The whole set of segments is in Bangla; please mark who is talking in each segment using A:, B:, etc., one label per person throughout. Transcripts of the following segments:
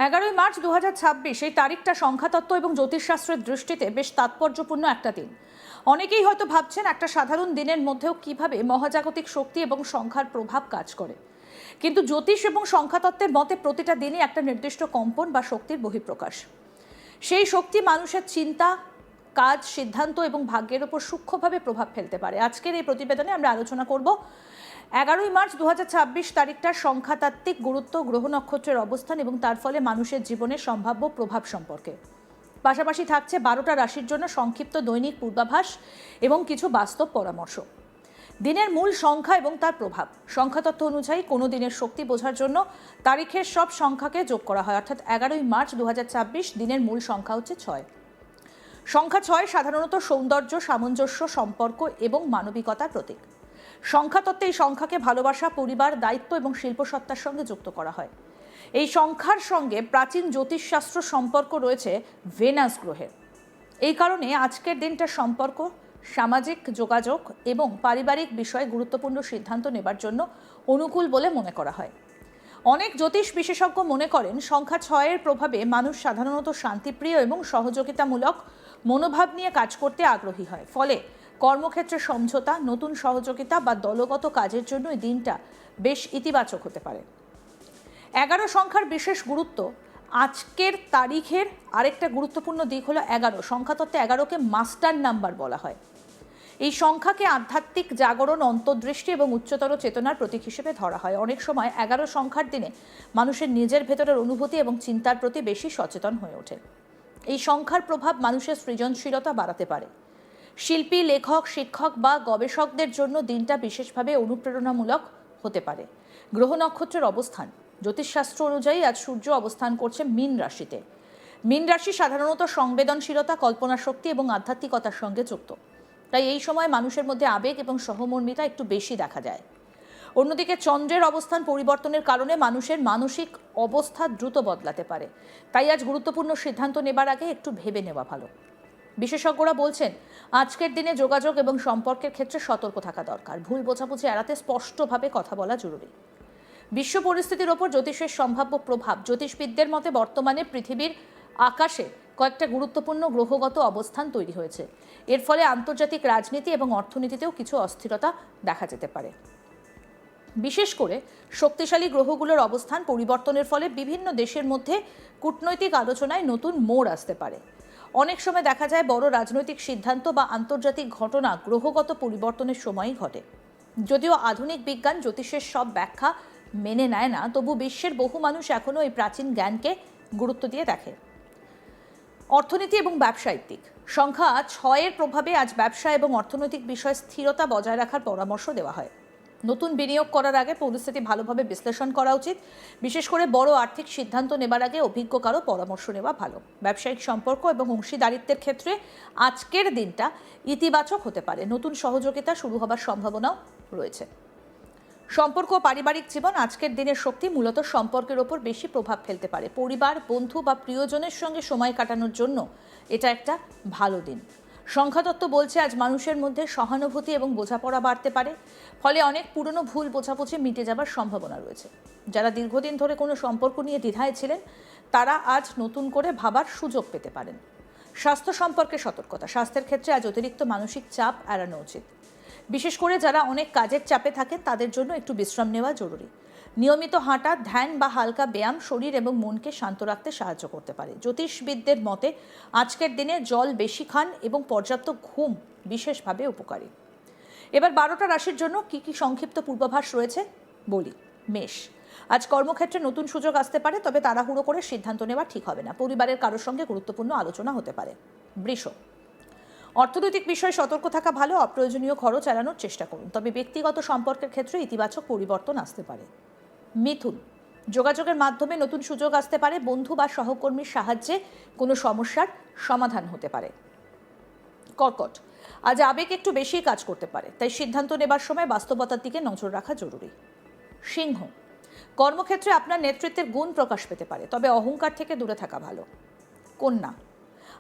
A: 11ই মার্চ 2026 এই তারিখটা সংখ্যাতত্ত্ব এবং জ্যোতিষশাস্ত্রের দৃষ্টিতে বেশ তাৎপর্যপূর্ণ একটা দিন। অনেকেই হয়তো ভাবছেন একটা সাধারণ দিনের মধ্যেও কিভাবে মহাজাগতিক শক্তি এবং সংখ্যার প্রভাব কাজ করে, কিন্তু জ্যোতিষ এবং সংখ্যাতত্ত্বের মতে প্রতিটা দিনই একটা নির্দিষ্ট কম্পন বা শক্তির বহিঃপ্রকাশ। সেই শক্তি মানুষের চিন্তা, কাজ, সিদ্ধান্ত এবং ভাগ্যের উপর সূক্ষ্মভাবে প্রভাব ফেলতে পারে। আজকের এই প্রতিবেদনে আমরা আলোচনা করব 11ই মার্চ 2026 তারিখটার সংখ্যাতাত্ত্বিক গুরুত্ব, গ্রহ নক্ষত্রের অবস্থান এবং তার ফলে মানুষের জীবনে সম্ভাব্য প্রভাব সম্পর্কে। পাশাপাশি থাকছে 12টা রাশির জন্য সংক্ষিপ্ত দৈনিক পূর্বাভাস এবং কিছু বাস্তব পরামর্শ। দিনের মূল সংখ্যা এবং তার প্রভাব। সংখ্যাতত্ত্ব অনুযায়ী কোনো দিনের শক্তি বোঝার জন্য তারিখের সব সংখ্যাকে যোগ করা হয়, অর্থাৎ 11ই মার্চ 2026 দিনের মূল সংখ্যা হচ্ছে 6। সংখ্যা 6 সাধারণত সৌন্দর্য, সামঞ্জস্য, সম্পর্ক এবং মানবিকতার প্রতীক। সংখ্যাতত্ত্বে এই সংখ্যাকে ভালোবাসা, পরিবার, দায়িত্ব এবং শিল্পসত্তার সঙ্গে যুক্ত করা হয়। এই সংখ্যার সঙ্গে প্রাচীন জ্যোতিষশাস্ত্র সম্পর্ক রয়েছে ভেনাস গ্রহের। এই কারণে আজকের দিনটার সম্পর্ক, সামাজিক যোগাযোগ এবং পারিবারিক বিষয়ে গুরুত্বপূর্ণ সিদ্ধান্ত নেবার জন্য অনুকূল বলে মনে করা হয়। অনেক জ্যোতিষ বিশেষজ্ঞ মনে করেন সংখ্যা 6-এর প্রভাবে মানুষ সাধারণত শান্তিপ্রিয় এবং সহযোগিতামূলক মনোভাব নিয়ে কাজ করতে আগ্রহী হয়। ফলে কর্মক্ষেত্রে সমঝোতা, নতুন সহযোগিতা বা দলগত কাজের জন্য এই দিনটা বেশ ইতিবাচক হতে পারে। 11 সংখ্যার বিশেষ গুরুত্ব। আজকের তারিখের আরেকটা গুরুত্বপূর্ণ দিক হলো 11। সংখ্যাতত্ত্বে 11কে মাস্টার নাম্বার বলা হয়। এই সংখ্যাকে আধ্যাত্মিক জাগরণ, অন্তর্দৃষ্টি এবং উচ্চতর চেতনার প্রতীক হিসেবে ধরা হয়। অনেক সময় 11 সংখ্যার দিনে মানুষের নিজের ভেতরের অনুভূতি এবং চিন্তার প্রতি বেশি সচেতন হয়ে ওঠে। এই সংখ্যার প্রভাব মানুষের সৃজনশীলতা বাড়াতে পারে। শিল্পী, লেখক, শিক্ষক বা গবেষকদের জন্য দিনটা বিশেষভাবে অনুপ্রেরণামূলক হতে পারে। গ্রহ নক্ষত্রের অবস্থান। জ্যোতিষশাস্ত্র অনুযায়ী আজ সূর্য অবস্থান করছে মীন রাশিতে। মীন রাশি সাধারণত সংবেদনশীলতা, কল্পনা শক্তি এবং আধ্যাত্মিকতার সঙ্গে যুক্ত। তাই এই সময় মানুষের মধ্যে আবেগ এবং সহমর্মিতা একটু বেশি দেখা যায়। অন্যদিকে চন্দ্রের অবস্থান পরিবর্তনের কারণে মানুষের মানসিক অবস্থা দ্রুত বদলাতে পারে। তাই আজ গুরুত্বপূর্ণ সিদ্ধান্ত নেবার আগে একটু ভেবে নেওয়া ভালো। বিশেষজ্ঞরা বলছেন আজকের দিনে যোগাযোগ এবং সম্পর্কের ক্ষেত্রে সতর্ক থাকা দরকার। ভুল বোঝাবুঝি এড়াতে স্পষ্টভাবে কথা বলা জরুরি। বিশ্ব পরিস্থিতির ওপর জ্যোতিষের সম্ভাব্য প্রভাব। জ্যোতিষবিদদের মতে বর্তমানে পৃথিবীর আকাশে কয়েকটা গুরুত্বপূর্ণ গ্রহগত অবস্থান তৈরি হয়েছে। এর ফলে আন্তর্জাতিক রাজনীতি এবং অর্থনীতিতেও কিছু অস্থিরতা দেখা যেতে পারে। বিশেষ করে শক্তিশালী গ্রহগুলোর অবস্থান পরিবর্তনের ফলে বিভিন্ন দেশের মধ্যে কূটনৈতিক আলোচনায় নতুন মোড় আসতে পারে। অনেক সময় দেখা যায় বড় রাজনৈতিক সিদ্ধান্ত বা আন্তর্জাতিক ঘটনা গ্রহগত পরিবর্তনের সময়ই ঘটে। যদিও আধুনিক বিজ্ঞান জ্যোতিষের সব ব্যাখ্যা মেনে নেয় না, তবু বিশ্বের বহু মানুষ এখনও এই প্রাচীন জ্ঞানকে গুরুত্ব দিয়ে দেখে। অর্থনীতি এবং ব্যবসায়িক দিক। সংখ্যা 6-এর প্রভাবে আজ ব্যবসা এবং অর্থনৈতিক বিষয়ে স্থিরতা বজায় রাখার পরামর্শ দেওয়া হয়। নতুন বিনিয়োগ করার আগে পরিস্থিতি ভালোভাবে বিশ্লেষণ করা উচিত। বিশেষ করে বড় আর্থিক সিদ্ধান্ত নেবার আগে অভিজ্ঞ কারো পরামর্শ নেওয়া ভালো। ব্যবসায়িক সম্পর্ক এবং অংশীদারিত্বের ক্ষেত্রে আজকের দিনটা ইতিবাচক হতে পারে। নতুন সহযোগিতা শুরু হবার সম্ভাবনাও রয়েছে। সম্পর্ক ও পারিবারিক জীবন। আজকের দিনের শক্তি মূলত সম্পর্কের ওপর বেশি প্রভাব ফেলতে পারে। পরিবার, বন্ধু বা প্রিয়জনের সঙ্গে সময় কাটানোর জন্য এটা একটা ভালো দিন। সংখ্যাতত্ত্ব বলছে আজ মানুষের মধ্যে সহানুভূতি এবং বোঝাপড়া বাড়তে পারে। ফলে অনেক পুরনো ভুল বোঝাবুঝি মিটে যাবার সম্ভাবনা রয়েছে। যারা দীর্ঘদিন ধরে কোনো সম্পর্ক নিয়ে দ্বিধায় ছিলেন তারা আজ নতুন করে ভাবার সুযোগ পেতে পারেন। স্বাস্থ্য সম্পর্কে সতর্কতা। স্বাস্থ্যের ক্ষেত্রে আজ অতিরিক্ত মানসিক চাপ এড়ানো উচিত। বিশেষ করে যারা অনেক কাজের চাপে থাকেন তাদের জন্য একটু বিশ্রাম নেওয়া জরুরি। নিয়মিত হাঁটা, ধ্যান বা হালকা ব্যায়াম শরীর এবং মনকে শান্ত রাখতে সাহায্য করতে পারে। জ্যোতিষবিদদের মতে আজকের দিনে জল বেশি খান এবং পর্যাপ্ত ঘুম বিশেষভাবে উপকারী। এবার 12টা রাশির জন্য কি কি সংক্ষিপ্ত পূর্বাভাস রয়েছে বলি। মেষ। আজ কর্মক্ষেত্রে নতুন সুযোগ আসতে পারে, তবে তাড়াহুড়ো করে সিদ্ধান্ত নেওয়া ঠিক হবে না। পরিবারের কারোর সঙ্গে গুরুত্বপূর্ণ আলোচনা হতে পারে। বৃষ। অর্থনৈতিক বিষয়ে সতর্ক থাকা ভালো। অপ্রয়োজনীয় খরচ এড়ানোর চেষ্টা করুন, তবে ব্যক্তিগত সম্পর্কের ক্ষেত্রে ইতিবাচক পরিবর্তন আসতে পারে। মিথুন। যোগাযোগের মাধ্যমে নতুন সুযোগ আসতে পারে। বন্ধু বা সহকর্মীর সাহায্যে কোনো সমস্যার সমাধান হতে পারে। কর্কট। আজ আবেগ একটু বেশি কাজ করতে পারে, তাই সিদ্ধান্ত নেবার সময় বাস্তবতার দিকে নজর রাখা জরুরি। সিংহ। কর্মক্ষেত্রে আপনার নেতৃত্বের গুণ প্রকাশ পেতে পারে, তবে অহংকার থেকে দূরে থাকা ভালো। কন্যা।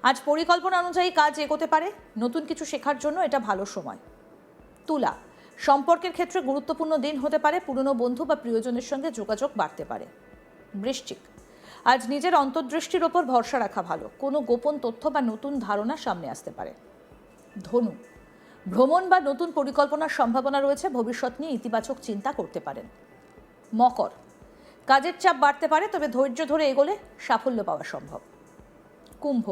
A: আজ পরিকল্পনা অনুযায়ী কাজ এগোতে পারে। নতুন কিছু শেখার জন্য এটা ভালো সময়। তুলা। সম্পর্কের ক্ষেত্রে গুরুত্বপূর্ণ দিন হতে পারে। পুরনো বন্ধু বা প্রিয়জনের সঙ্গে যোগাযোগ বাড়তে পারে। বৃশ্চিক। আজ নিজের অন্তর্দৃষ্টির ওপর ভরসা রাখা ভালো। কোনো গোপন তথ্য বা নতুন ধারণা সামনে আসতে পারে। ধনু, ভ্রমণ বা নতুন পরিকল্পনার সম্ভাবনা রয়েছে। ভবিষ্যৎ নিয়ে ইতিবাচক চিন্তা করতে পারেন। মকর, কাজের চাপ বাড়তে পারে, তবে ধৈর্য ধরে এগোলে সাফল্য পাওয়া সম্ভব। কুম্ভ,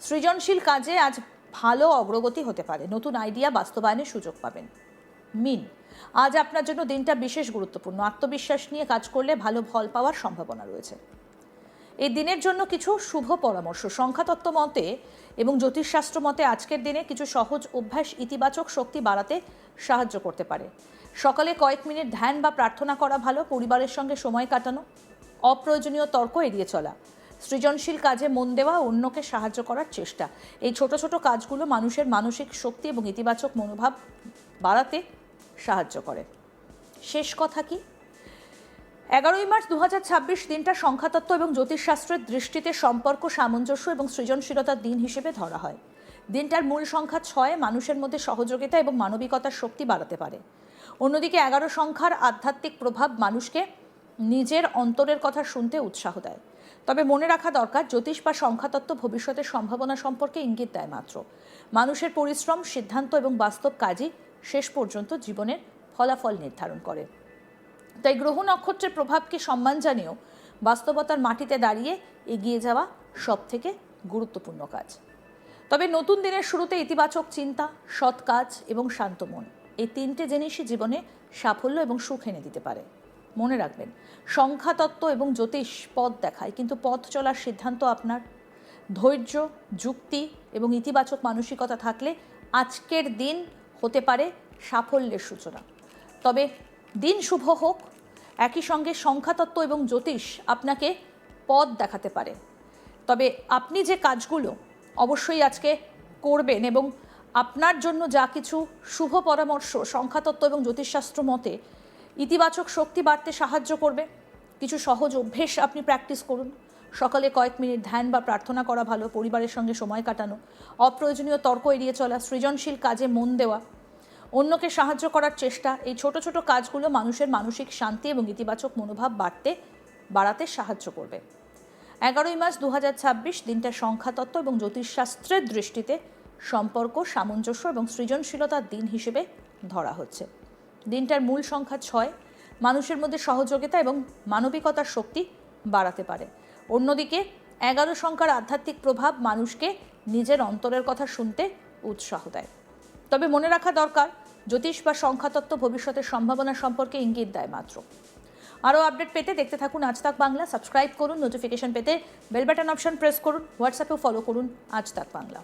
A: সৃজনশীল কাজে আজ ভালো অগ্রগতি হতে পারে। নতুন আইডিয়া বাস্তবায়নের সুযোগ পাবেন। মীন, আজ আপনার জন্য দিনটা বিশেষ গুরুত্বপূর্ণ। আত্মবিশ্বাস নিয়ে কাজ করলে ভালো ফল পাওয়ার সম্ভাবনা রয়েছে। এই দিনের জন্য কিছু শুভ পরামর্শ। সংখ্যাতত্ত্ব মতে এবং জ্যোতিষশাস্ত্র মতে আজকের দিনে কিছু সহজ অভ্যাস ইতিবাচক শক্তি বাড়াতে সাহায্য করতে পারে। সকালে কয়েক মিনিট ধ্যান বা প্রার্থনা করা ভালো। পরিবারের সঙ্গে সময় কাটানো, অপ্রয়োজনীয় তর্ক এড়িয়ে চলা, সৃজনশীল কাজে মন দেওয়া, অন্যকে সাহায্য করার চেষ্টা, এই ছোট ছোট কাজগুলো মানুষের মানসিক শক্তি এবং ইতিবাচক মনোভাব বাড়াতে সাহায্য করে। শেষ কথা কি, 11ই মার্চ 2026 দিনটা সংখ্যাতত্ত্ব এবং জ্যোতিষশাস্ত্রের দৃষ্টিতে সম্পর্ক, সামঞ্জস্য এবং সৃজনশীলতার দিন হিসেবে ধরা হয়। দিনটার মূল সংখ্যা 6 মানুষের মধ্যে সহযোগিতা এবং মানবিকতার শক্তি বাড়াতে পারে। অন্যদিকে 11 সংখ্যার আধ্যাত্মিক প্রভাব মানুষকে নিজের অন্তরের কথা শুনতে উৎসাহ দেয়। তবে মনে রাখা দরকার, জ্যোতিষ বা সংখ্যাতত্ত্ব ভবিষ্যতের সম্ভাবনা সম্পর্কে ইঙ্গিত দেয় মাত্র। মানুষের পরিশ্রম, সিদ্ধান্ত এবং বাস্তব কাজই শেষ পর্যন্ত জীবনের ফলাফল নির্ধারণ করে। তাই গ্রহ নক্ষত্রের প্রভাবকে সম্মান জানিয়েও বাস্তবতার মাটিতে দাঁড়িয়ে এগিয়ে যাওয়া সবথেকে গুরুত্বপূর্ণ কাজ। তবে নতুন দিনের শুরুতে ইতিবাচক চিন্তা, সৎ কাজ এবং শান্ত মন, এই তিনটে জিনিসই জীবনে সাফল্য এবং সুখ এনে দিতে পারে। মনে রাখবেন, সংখ্যাতত্ত্ব এবং জ্যোতিষ পথ দেখায়, কিন্তু পথ চলার সিদ্ধান্ত আপনার। ধৈর্য, যুক্তি এবং ইতিবাচক মানসিকতা থাকলে আজকের দিন হতে পারে সাফল্যের সূচনা। তবে দিন শুভ হোক। একই সঙ্গে সংখ্যাতত্ত্ব এবং জ্যোতিষ আপনাকে পথ দেখাতে পারে। তবে আপনি যে কাজগুলো অবশ্যই আজকে করবেন এবং আপনার জন্য যা কিছু শুভ পরামর্শ সংখ্যাতত্ত্ব এবং জ্যোতিষশাস্ত্র মতে ইতিবাচক শক্তি বাড়তে সাহায্য করবে, কিছু সহজ অভ্যেস আপনি প্র্যাকটিস করুন। সকালে কয়েক মিনিট ধ্যান বা প্রার্থনা করা ভালো। পরিবারের সঙ্গে সময় কাটানো, অপ্রয়োজনীয় তর্ক এড়িয়ে চলা, সৃজনশীল কাজে মন দেওয়া, অন্যকে সাহায্য করার চেষ্টা, এই ছোট ছোট কাজগুলো মানুষের মানসিক শান্তি এবং ইতিবাচক মনোভাব বাড়াতে সাহায্য করবে। 11ই মার্চ 2026 দিনটা সংখ্যাতত্ত্ব এবং জ্যোতিষশাস্ত্রের দৃষ্টিতে সম্পর্ক, সামঞ্জস্য এবং সৃজনশীলতার দিন হিসেবে ধরা হচ্ছে। দিনটার মূল সংখ্যা 6 মানুষের মধ্যে সহযোগিতা এবং মানবিকতার শক্তি বাড়াতে পারে। অন্যদিকে 11 সংখ্যার আধ্যাত্মিক প্রভাব মানুষকে নিজের অন্তরের কথা শুনতে উৎসাহ দেয়। তবে মনে রাখা দরকার, জ্যোতিষ বা সংখ্যাতত্ত্ব ভবিষ্যতের সম্ভাবনা সম্পর্কে ইঙ্গিত দেয় মাত্র। আরও আপডেট পেতে দেখতে থাকুন আজ তাক বাংলা। সাবস্ক্রাইব করুন, নোটিফিকেশন পেতে বেল বাটন অপশন প্রেস করুন, হোয়াটসঅ্যাপেও ফলো করুন আজ তাক বাংলা।